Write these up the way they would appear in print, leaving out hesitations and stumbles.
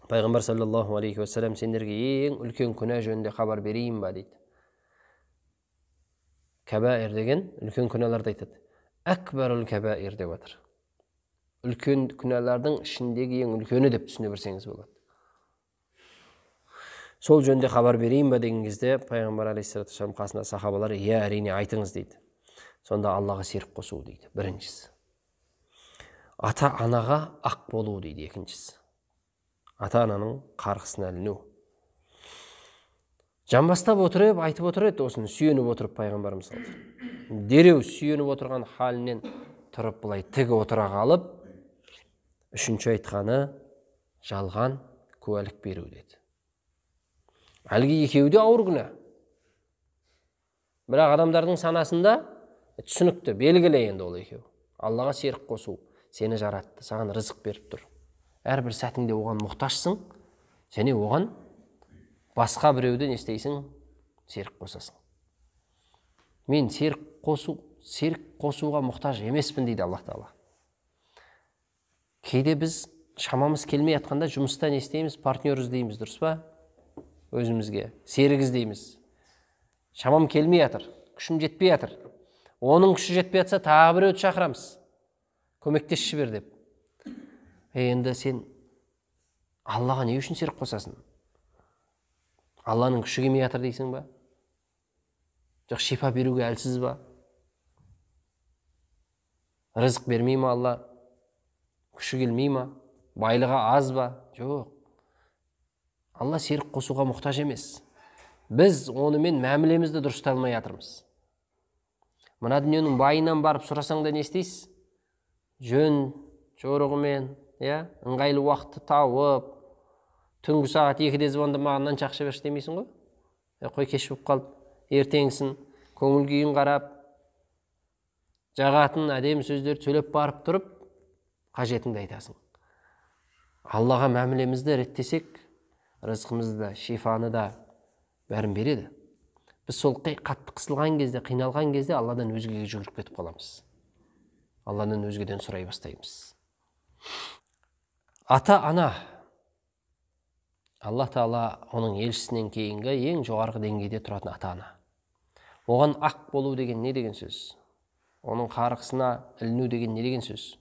Пайғамбар саллаллаху алейхи уассалам сендерге ең үлкен күнә жөнінде хабар берейін ба дейді. Кабаир деген үлкен күнәларды айтады. Акбарул кабаир деп жатыр. Үлкен күнәлардың ішіндегі ең үлкені деп түсіне берсеңіз болады. Сол жөнінде хабар берейін ба деген кезде пайғамбар алейхиссалату вассалам қасында сахабалар иә әрине айтыңыз дейді. Сонда Аллаға серік қосу дейді біріншісі. Ата анаға ақ болу дейді екіншісі. Ата ананың қарғысына іліну. Жамбастап отырып айтып отыр еді осыны, сүйеніп отырып пайғамбарымыз дереу сүйеніп отырған халінен тұрып былай тігі отыра қалып, үшінші айтқаны жалған куәлік беру деді. Әлгі екеуі де ауыр күнә. Бірақ адамдардың санасында түсінікті, белгілі енді ол екеу. Аллаға серік қосу, сені жаратты, саған рызық беріп тұр. Әрбір сәтіңде оған мұқтажсың, сені оған басқа біреуді не істейсің? Серік қосасың. Мен серік қосуға мұқтаж емеспін дейді Аллах Тағала. Кейде біз шамамыз келмей жатқанда жұмыста не істейміз? Партнер іздейміз, дұрыс па? Өзімізге серік іздейміз. Шамам келмей жатыр, күшім жетпей жатыр. Оның күші жетпей жатса, тағы біреуді шақырамыз. Көмектесші бер деп. Енді сен Аллаға не үшін серік қосасың? Алланың күші келмей жатыр дейсің ба? Жоқ, шипа беруге әлсіз ба? Рызық бермей ма Алла? Күші келмей ма? Байлығы аз ба? Жоқ. Алла серік қосуға мұқтаж емес. Біз онымен мәмілемізді дұрыстай алмай жатырмыз. Мына дүниенің байынан барып сұрасаң да не істейсіз? Жөн жорығымен, ыңғайлы уақытты тауып, түнгі сағат 2-де звондамағаннан шақша берші демейсің ғой? Қой кеш болып қалды, ертеңсін, көңіл күйін қарап, жағатын әдемі сөздер сөйлеп барып тұрып, қажетіңді айтасың. Аллаға мәмілемізді реттесек, рызқымызды да, шифаны да бәрін береді. Біз сол қатты қысылған кезде, қиналған кезде Алладан өзгеге жүгіріп кетіп қаламыз. Алладан өзгеден сұрай бастаймыз. Ата-ана, Аллах Тағала оның елшісінен кейінгі ең жоғарғы деңгейде тұратын ата-ана. Оған ақ болу деген не деген сөз? Оның қарғысына іліну деген не деген сөз?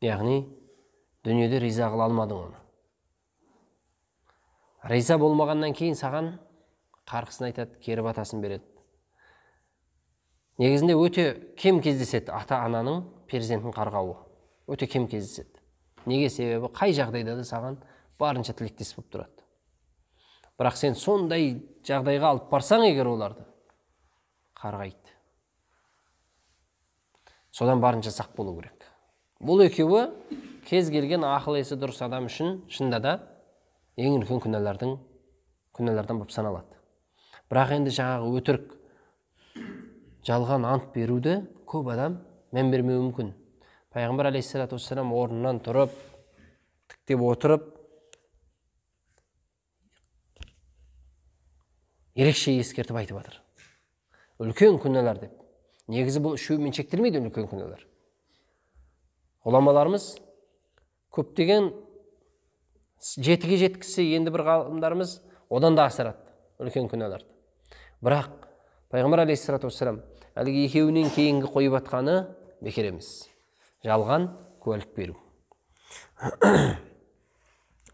Яғни, дүниеде риза қыла алмадың оны. Риза болмағаннан кейін саған қарғысын айтады, кері батасын береді. Негізінде өте кем кездеседі ата-ананың перзентін қарғауы. Өте кем кездеседі. Неге? Себебі қай жағдайда да саған барынша тілектес болып тұрады. Бірақ сен сондай жағдайға алып барсаң егер оларды, қарғайды. Содан барынша сақ болу керек. Бұл екеуі кез келген ақыл есі дұрыс адам үшін шынында да ең үлкен күнәлардан болып саналады. Бірақ енді жаңағы өтірік, жалған ант беруді көп адам мән бермеуі мүмкін. Пайғамбар алейхиссалату вассалам орнынан тұрып, тіктеп отырып, ерекше ескертіп айтып жатыр. Үлкен күнәлар деп. Негізі бұл үшеуімен шектелмейді үлкен күнәлар. Ғұламаларымыз көптеген жетіге жеткісі, енді бір ғалымдарымыз одан да асырады үлкен күнәларды. Бірақ пайғамбар алейхиссалату вассалам әлгі екеуінен кейінгі қойып атқаны бекер емес. Жалған куәлік беру.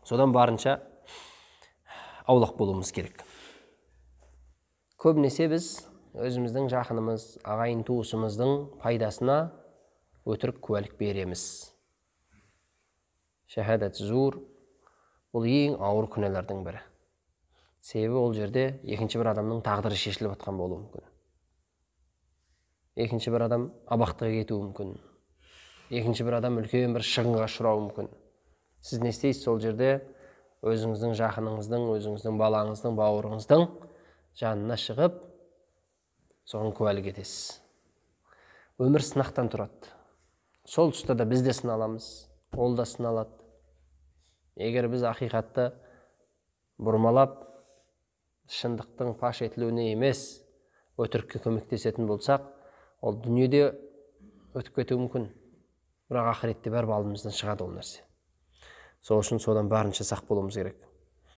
Содан барынша аулақ болуымыз керек. Көбінесе біз өзіміздің жақынымыз, ағайын туысымыздың пайдасына өтірік куәлік береміз. Шахадат зур бұл ең ауыр күнәлардың бірі. Себебі ол жерде екінші бір адамның тағдыры шешіліп жатқан болуы мүмкін. Екінші бір адам абақтыға кетуі мүмкін. Екінші бір адам үлкен бір шығынға ұшырауы мүмкін. Сіз не істейсіз сол жерде? Өзіңіздің жақыныңыздың, өзіңіздің балаңыздың, бауырыңыздың жанына шығып, соған куәлік етесіз. Өмір сынақтан тұрады. Сол тұста да біз де сыналамыз, ол да сыналады. Егер біз ақиқатты бұрмалап, шындықтың паш етілуіне емес, өтірікке көмектесетін болсақ, ол дүниеде өтіп кетуі мүмкін. Бірақ ақиретте бәрі алдымыздан шығады ол нәрсе. Сол үшін содан барынша сақ болуымыз керек.